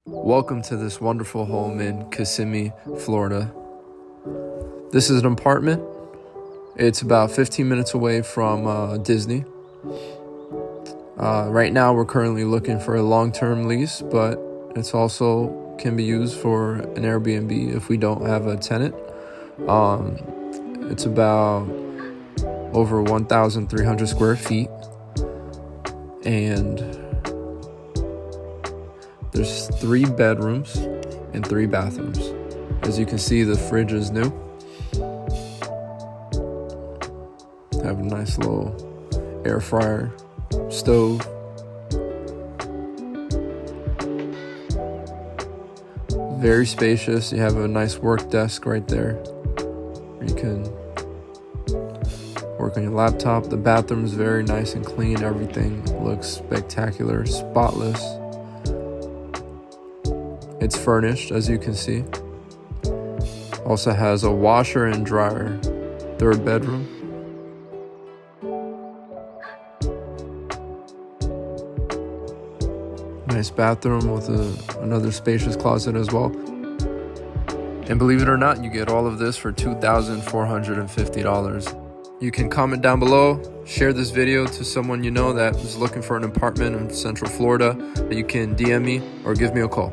Welcome to this wonderful home in Kissimmee, Florida. This is an apartment. It's about 15 minutes away from Disney. Right now we're currently looking for a long-term lease, but it's also can be used for an Airbnb if we don't have a tenant. It's about over 1,300 square feet, and there's 3 bedrooms and 3 bathrooms. As you can see, the fridge is new. Have a nice little air fryer, stove. Very spacious. You have a nice work desk right there. You can work on your laptop. The bathroom is very nice and clean. Everything looks spectacular, spotless. It's furnished, as you can see. Also has a washer and dryer. 3rd bedroom. Nice bathroom with another spacious closet as well. And believe it or not, you get all of this for $2,450. You can comment down below, share this video to someone you know that is looking for an apartment in Central Florida. You can DM me or give me a call.